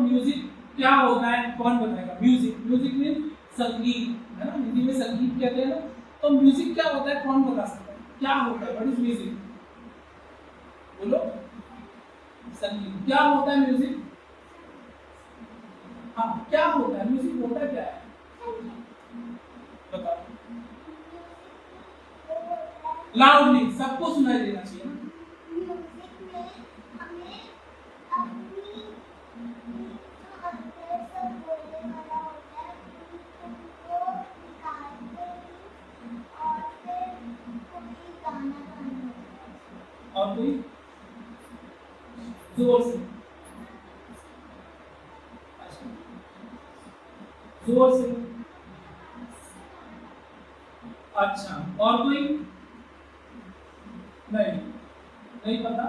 तो म्यूजिक क्या होता है कौन बताएगा? म्यूजिक, म्यूजिक मीन संगीत, है ना, हिंदी में संगीत कहते हैं ना। तो म्यूजिक क्या होता है कौन बता सकता है? क्या होता है? What is music? बोलो। संगीत। क्या होता है म्यूजिक? हाँ, क्या होता है म्यूजिक? होता क्या है बताओ लाउडली, सबको सुनाई देना चाहिए ना। और कोई जोर से, जोर से, अच्छा, और कोई नहीं पता?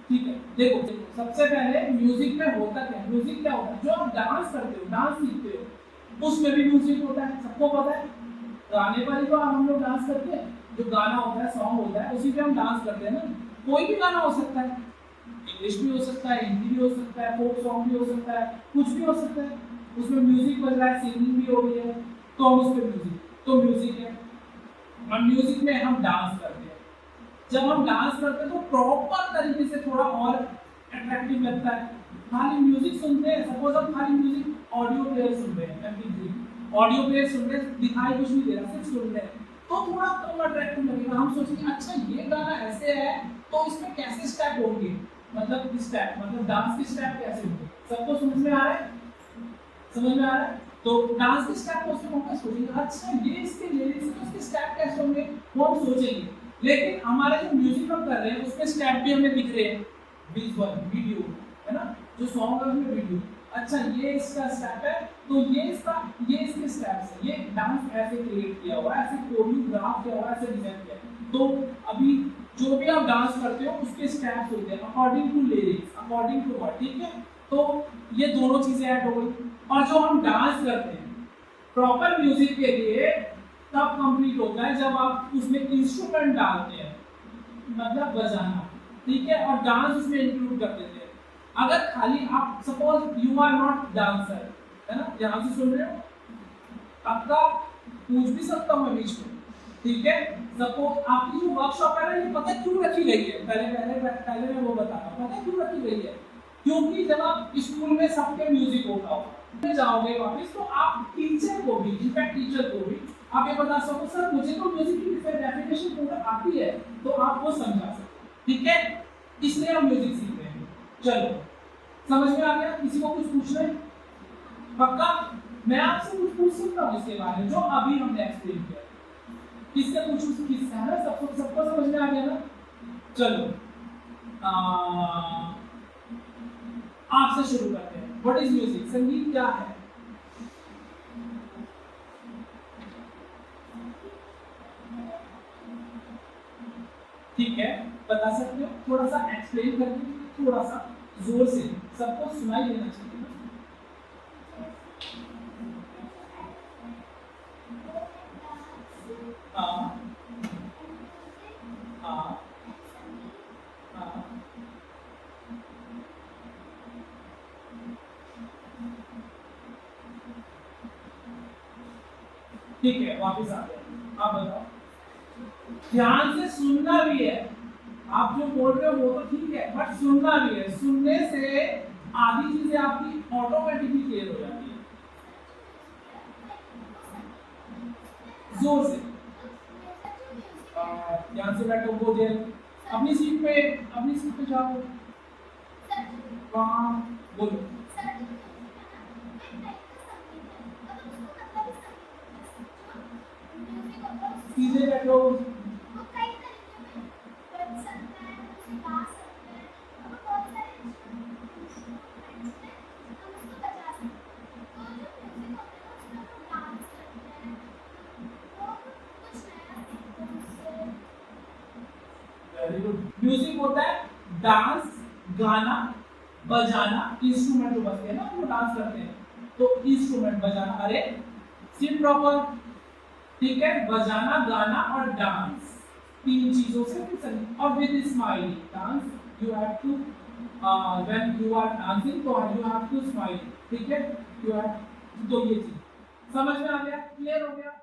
ठीक है, देखो सबसे पहले म्यूजिक में होता क्या है? म्यूजिक क्या होता है? जो आप डांस करते हो, डांस सीखते हो, उसमें भी म्यूजिक होता है, सबको पता है। गाने पर ही तो हम लोग डांस करते हैं, जो गाना होता है, सॉन्ग होता है, उसी पे हम डांस करते हैं ना। कोई भी गाना हो सकता है, इंग्लिश भी हो सकता है, हिंदी भी हो सकता है, फोक सॉन्ग भी हो सकता है, कुछ भी हो सकता है, उसमें म्यूजिक बज रहा है, सिंगिंग भी हो रही है, तो हम उस पे म्यूजिक, तो म्यूजिक है। और म्यूजिक में हम डांस करते हैं। जब हम डांस करते हैं तो प्रॉपर तरीके से थोड़ा और अट्रैक्टिव लगता है। खाली म्यूजिक सुनते हैं, सपोज हम खाली म्यूजिक ऑडियो प्लेयर सुन रहे हैं, MP3 ऑडियो प्लेयर सुन रहे हैं, दिखाई कुछ नहीं दे रहा, सिर्फ सुन रहे हैं, तो थोड़ा कम अट्रैक्टिव लगेगा। हम सोचेंगे अच्छा ये गाना ऐसे है तो इसमें कैसे स्टेप होंगे, मतलब स्टेप, मतलब डांस की स्टेप कैसे होंगे। सबको समझ में आ रहा है? समझ में आ रहा है? तो डांस के स्टेप को उसमें होकर सोचेंगे अच्छा ये इसके लिरिक्स है तो इसके स्टेप कैसे होंगे, वो हम सोचेंगे। लेकिन हमारे जो म्यूजिक हम कर रहे हैं उसके स्टेप भी हमें दिख रहे हैं, विजुअल वीडियो, है ना, जो सॉन्ग है उसमें वीडियो, अच्छा ये इसका स्टेप है तो ये इसके स्टेप्स है, ये डांस ऐसे क्रिएट किया हुआ है, ऐसे कोरियोग्राफ किया हुआ है, ऐसे डिजाइन किया है। तो अभी जो भी आप डांस करते हो उसके स्टेप्स होते हैं according to lyrics, according to what, ठीक है। तो ये दोनों चीजें ऐड हो गई। और जो हम डांस करते हैं प्रॉपर म्यूजिक के लिए तब कंप्लीट होता है जब आप उसमें इंस्ट्रूमेंट डालते हैं, मतलब बजाना, ठीक है, और डांस उसमें इंक्लूड कर देते हैं। अगर खाली आप suppose you are not dancer, है ना, ध्यान से सुन रहे हो, आपका पूछ भी सकता हूं मैं बीच में, ठीक है। सपोज आपकी जो वर्कशॉप है ना, ये पता क्यों रखी गई है? पहले मैं वो बता रहा हूं, पता क्यों रखी गई है? क्योंकि जब आप स्कूल में सबके म्यूजिक होता हो, जाओगे वापस तो आप टीचर को भी, इनफैक्ट टीचर को भी आप ये बता सको सर मुझे तो म्यूजिक की डेफिनेशन पूरा आती है, तो आप वो समझा सकते, ठीक है। इसलिए हम म्यूजिक सीख रहे हैं। चलो समझ में आ गया? किसी को कुछ पूछना है? पक्का? मैं आपसे कुछ पूछ सकता हूँ इसके बारे में जो अभी हमने एक्सप्लेन किया। किससे पूछूं? किससे? है ना, सबको समझ में आ गया ना? चलो आपसे शुरू करते हैं। What is music? संगीत क्या है? ठीक है, बता सकते हो? थोड़ा सा एक्सप्लेन करके, थोड़ा सा जोर से, सबको सुनाई देना चाहिए। हाँ हाँ हाँ, ठीक है, वापस आ गए। आप बताओ। ध्यान से सुनना भी है, आप जो बोल रहे हो वो तो ठीक है, बट सुनना भी है। सुनने से आधी चीजें आपकी ऑटोमेटिकली क्लियर हो जाती है। जोर से ध्यान से बैठो, वो देर अपनी सीट पे जाओ, वहां बोलो। सीधे बैठो, म्यूजिक होता है डांस, गाना, बजाना, इंस्ट्रूमेंट जो बजते हैं ना, वो डांस करते हैं, तो इंस्ट्रूमेंट बजाना, अरे सिट प्रॉपर, ठीक है, बजाना, गाना और डांस, तीन चीजों से। और with smile dance you have to when you are dancing तो यू हैव टू स्माइल, ठीक है, यू हैव, तो ये चीज समझ में आ गया, क्लियर हो गया।